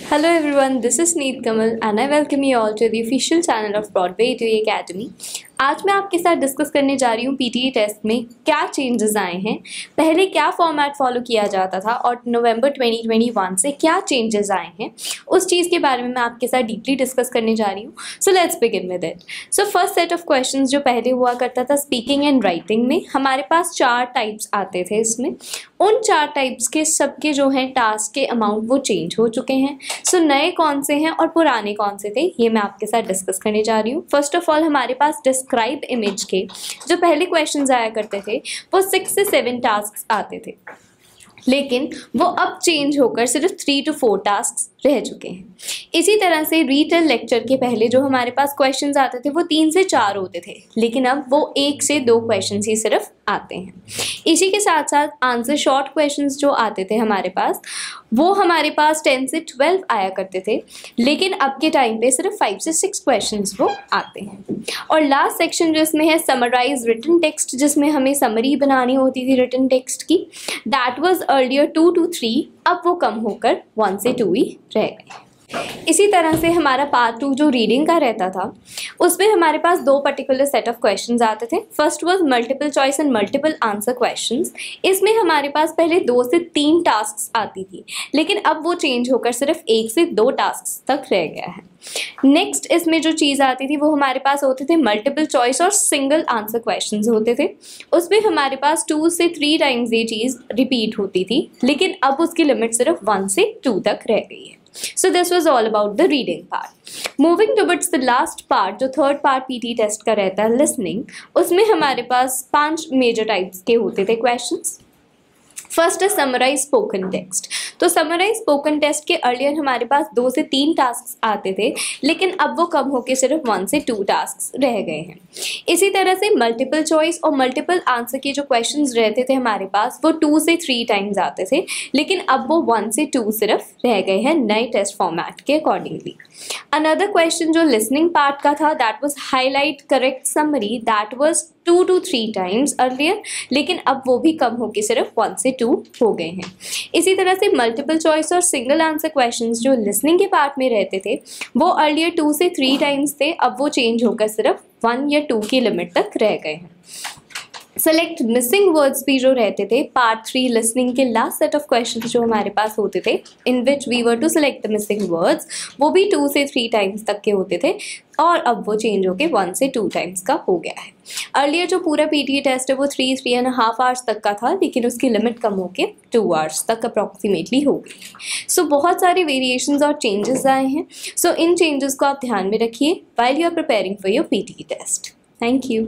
Hello everyone, this is Neet Kamal and I welcome you all to the official channel of Broadway ATE Academy। आज मैं आपके साथ discuss करने जा रही हूँ पीटीई टेस्ट में क्या चेंजेस आए हैं, पहले क्या फॉर्मेट फॉलो किया जाता था और नवंबर 2021 से क्या चेंजेस आए हैं, उस चीज़ के बारे में मैं आपके साथ डीपली डिस्कस करने जा रही हूँ। So let's begin with it. So first set of questions जो पहले हुआ करता था स्पीकिंग एंड राइटिंग में, हमारे पास 4 टाइप्स आते थे। इसमें उन 4 टाइप्स के सबके जो हैं टास्क के अमाउंट वो चेंज हो चुके हैं। सो नए कौन से हैं और पुराने कौन से थे, ये मैं आपके साथ डिस्कस करने जा रही हूँ। फर्स्ट ऑफ ऑल हमारे पास डिस्क्राइब इमेज के जो पहले क्वेश्चंस आया करते थे वो 6 से 7 टास्क आते थे, लेकिन वो अब चेंज होकर सिर्फ 3 to 4 टास्क रह चुके हैं। इसी तरह से रीटेल लेक्चर के पहले जो हमारे पास क्वेश्चंस आते थे वो 3 से 4 होते थे, लेकिन अब वो 1 से 2 क्वेश्चंस ही सिर्फ आते हैं। इसी के साथ साथ आंसर शॉर्ट क्वेश्चंस जो आते थे हमारे पास, वो हमारे पास 10 से 12 आया करते थे, लेकिन अब के टाइम पे सिर्फ 5 से 6 क्वेश्चंस वो आते हैं। और लास्ट सेक्शन जिसमें है समराइज रिटन टेक्स्ट, जिसमें हमें समरी बनानी होती थी रिटन टेक्स्ट की, दैट वाज अर्लियर 2 to 3, अब वो कम होकर 1 से 2 ही रह गए। इसी तरह से हमारा पार्ट 2 जो रीडिंग का रहता था, उसमें हमारे पास 2 पर्टिकुलर सेट ऑफ क्वेश्चंस आते थे। First was multiple choice and multiple answer questions. इसमें हमारे पास पहले 2 से 3 टास्क्स आती थी, लेकिन अब वो चेंज होकर सिर्फ 1 से 2 टास्क्स तक रह गया है। नेक्स्ट इसमें जो चीज़ आती थी वो हमारे पास होते थे मल्टीपल चॉइस और सिंगल आंसर क्वेश्चंस होते थे। उसमें हमारे पास 2 से 3 टाइम्स ये चीज़ रिपीट होती थी, लेकिन अब उसकी लिमिट सिर्फ 1 से 2 तक रह गई है। So this was all about the reading part. Moving towards the last part, जो थर्ड पार्ट पीटी टेस्ट का रहता है लिसनिंग, उसमें हमारे पास 5 मेजर टाइप्स के होते थे क्वेश्चंस। फर्स्ट है समराइज स्पोकन टेक्स्ट। तो समराइज स्पोकन टेस्ट के अर्लियर हमारे पास 2 से 3 टास्क आते थे, लेकिन अब वो कम होकर सिर्फ 1 से 2 टास्क रह गए हैं। इसी तरह से मल्टीपल चॉइस और मल्टीपल आंसर के जो क्वेश्चंस रहते थे हमारे पास, वो 2 से 3 टाइम्स आते थे, लेकिन अब वो 1 से 2 सिर्फ रह गए हैं नए टेस्ट फॉर्मेट के अकॉर्डिंगली। अनदर क्वेश्चन जो लिसनिंग पार्ट का था, that was highlight correct summary, that was 2 to 3 times earlier, लेकिन अब वो भी कम होकर सिर्फ 1 से 2 हो गए हैं। इसी तरह से मल्टीपल चॉइस और सिंगल आंसर क्वेश्चंस जो लिसनिंग के पार्ट में रहते थे, वो अर्लियर 2 से 3 टाइम्स थे, अब वो चेंज होकर सिर्फ 1 या 2 की लिमिट तक रह गए हैं। सेलेक्ट मिसिंग वर्ड्स भी जो रहते थे पार्ट 3 लिसनिंग के लास्ट सेट ऑफ क्वेश्चंस जो हमारे पास होते थे, in which we were to select the missing words, वो भी 2 से 3 टाइम्स तक के होते थे, और अब वो चेंज होके 1 से 2 टाइम्स का हो गया है। अर्लियर जो पूरा पीटीई टेस्ट है वो 3.5 आवर्स तक का था, लेकिन उसकी लिमिट कम होके 2 आवर्स तक अप्रॉक्सीमेटली हो गई। सो बहुत सारे वेरिएशंस और चेंजेस आए हैं। सो इन चेंजेस को आप ध्यान में रखिए while you are preparing for your PTE test. Thank you.